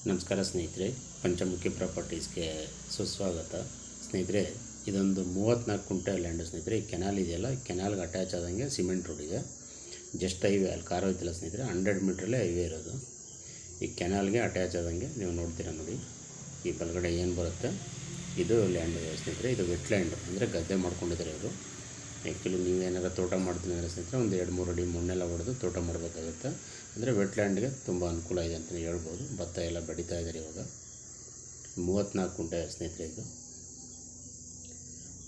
ನಮಸ್ಕಾರ ಸ್ನೇಹಿತರೆ, ಪಂಚಮುಖಿ ಪ್ರಾಪರ್ಟೀಸ್ಗೆ ಸುಸ್ವಾಗತ. ಸ್ನೇಹಿತರೆ, ಇದೊಂದು 34 ಕುಂಟೆ ಲ್ಯಾಂಡು ಸ್ನೇಹಿತರೆ. ಈ ಕೆನಾಲ್ ಇದೆಯಲ್ಲ, ಈ ಕೆನಾಲ್ಗೆ ಅಟ್ಯಾಚ್ ಆದಂಗೆ ಸಿಮೆಂಟ್ ರೋಡ್ ಇದೆ. ಜಸ್ಟ್ ಹೈವೇ, ಅಲ್ಲಿ ಕಾರ್ ಹೋಯ್ತಿಲ್ಲ ಸ್ನೇಹಿತರೆ, 100 ಮೀಟ್ರಲ್ಲೇ ಹೈವೇ ಇರೋದು. ಈ ಕೆನಾಲ್ಗೆ ಅಟ್ಯಾಚ್ ಆದಂಗೆ ನೀವು ನೋಡ್ತೀರಾ ನೋಡಿ. ಈ ಬಲಗಡೆ ಏನು ಬರುತ್ತೆ ಇದು ಲ್ಯಾಂಡ್ ಸ್ನೇಹಿತರೆ. ಇದು ವೆಟ್ ಲ್ಯಾಂಡ್ ಅಂದರೆ ಗದ್ದೆ ಮಾಡ್ಕೊಂಡಿದ್ದಾರೆ ಇವರು. ಆ್ಯಕ್ಚುಲಿ ನೀವೇನಾದ್ರು ತೋಟ ಮಾಡ್ತೀನಿ ಅಂದರೆ ಸ್ನೇಹಿತರೆ, ಒಂದು 2-3 ಅಡಿ ಮಣ್ಣೆಲ್ಲ ಹೊಡೆದು ತೋಟ ಮಾಡಬೇಕಾಗುತ್ತೆ. ಅಂದರೆ ವೆಟ್ ಲ್ಯಾಂಡ್ಗೆ ತುಂಬ ಅನುಕೂಲ ಇದೆ ಅಂತಲೇ ಹೇಳ್ಬೋದು. ಭತ್ತ ಎಲ್ಲ ಬೆಳೀತಾ ಇದ್ದಾರೆ ಇವಾಗ. 34 ಕುಂಟೆ ಸ್ನೇಹಿತರೆ. ಇದು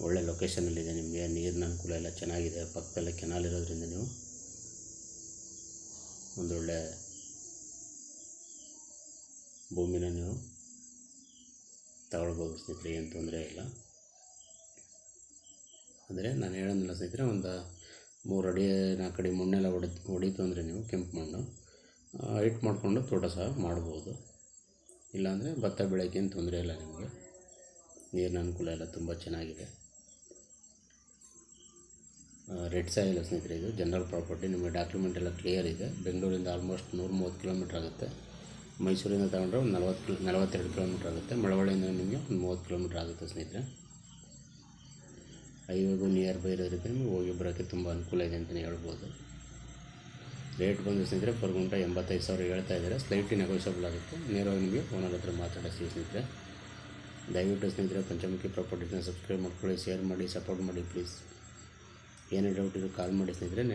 ಒಳ್ಳೆ ಲೊಕೇಶನಲ್ಲಿದೆ. ನಿಮಗೆ ನೀರಿನ ಅನುಕೂಲ ಎಲ್ಲ ಚೆನ್ನಾಗಿದೆ. ಪಕ್ಕದಲ್ಲೇ ಕೆನಾಲ್ ಇರೋದ್ರಿಂದ ನೀವು ಒಂದೊಳ್ಳೆ ಭೂಮಿನ ನೀವು ತಗೊಳ್ಬೋದು ಸ್ನೇಹಿತರೆ, ಏನು ತೊಂದರೆ ಇಲ್ಲ. ಅಂದರೆ ನಾನು ಹೇಳೋದಿಲ್ಲ ಸ್ನೇಹಿತರೆ, ಒಂದು 3 ಅಡಿ 4 ಅಡಿ ಮಣ್ಣೆಲ್ಲ ಹೊಡೀತು ಅಂದರೆ ನೀವು ಕೆಂಪು ಮಣ್ಣು ಹೈಟ್ ಮಾಡಿಕೊಂಡು ತೋಟ ಸಹ ಮಾಡ್ಬೋದು. ಇಲ್ಲಾಂದರೆ ಭತ್ತ ಬೆಳೆಯೋಕ್ಕೇನು ತೊಂದರೆ ಇಲ್ಲ ನಿಮಗೆ. ನೀರಿನ ಅನುಕೂಲ ಎಲ್ಲ ತುಂಬ ಚೆನ್ನಾಗಿದೆ. ರೆಡ್ ಸಾಯಿಲ್ ಸ್ನೇಹಿತರೆ. ಇದು ಜನರಲ್ ಪ್ರಾಪರ್ಟಿ. ನಿಮಗೆ ಡಾಕ್ಯುಮೆಂಟ್ ಎಲ್ಲ ಕ್ಲಿಯರ್ ಇದೆ. ಬೆಂಗಳೂರಿಂದ ಆಲ್ಮೋಸ್ಟ್ 130 ಕಿಲೋಮೀಟ್ರ್ ಆಗುತ್ತೆ. ಮೈಸೂರಿಂದ ತಗೊಂಡ್ರೆ ಒಂದು 42 ಕಿಲೋಮೀಟ್ರ್ ಆಗುತ್ತೆ. ಮಳವಳ್ಳಿಯಿಂದ ನಿಮಗೆ ಒಂದು 30 ಕಿಲೋಮೀಟ್ರ್ ಆಗುತ್ತೆ ಸ್ನೇಹಿತರೆ. ಹೈವೇಗೂ ನಿಯರ್ ಬೈ ಇರೋದ್ರಿಂದ ನಿಮಗೆ ಹೋಗಿ ಬರೋಕ್ಕೆ ತುಂಬ ಅನುಕೂಲ ಇದೆ ಅಂತಲೇ ಹೇಳ್ಬೋದು. ರೇಟ್ ಬಂದು ಸ್ನೇಹಿತರೆ ಪರ್ ಗುಂಟ 85,000 ಹೇಳ್ತಾ ಇದ್ದಾರೆ. ಸ್ಲೈಟ್ಲಿ ನೆಗೋಷಿಯಬಲ್ ಆಗುತ್ತೆ. ನೇರವಾಗಿ ನಿಮಗೆ ಓನರ್ ಹತ್ರ ಮಾತಾಡಿಸ್ತೀವಿ ಸ್ನೇಹಿತರೆ. ದಯವಿಟ್ಟು ಸ್ನೇಹಿತರೆ ಪಂಚಮುಖಿ ಪ್ರಾಪರ್ಟೀಸ್ನ ಸಬ್ಸ್ಕ್ರೈಬ್ ಮಾಡ್ಕೊಳ್ಳಿ, ಶೇರ್ ಮಾಡಿ, ಸಪೋರ್ಟ್ ಮಾಡಿ ಪ್ಲೀಸ್. ಏನೇ ಡೌಟ್ ಇದ್ರೂ ಕಾಲ್ ಮಾಡಿ ಸ್ನೇಹಿತರೆ.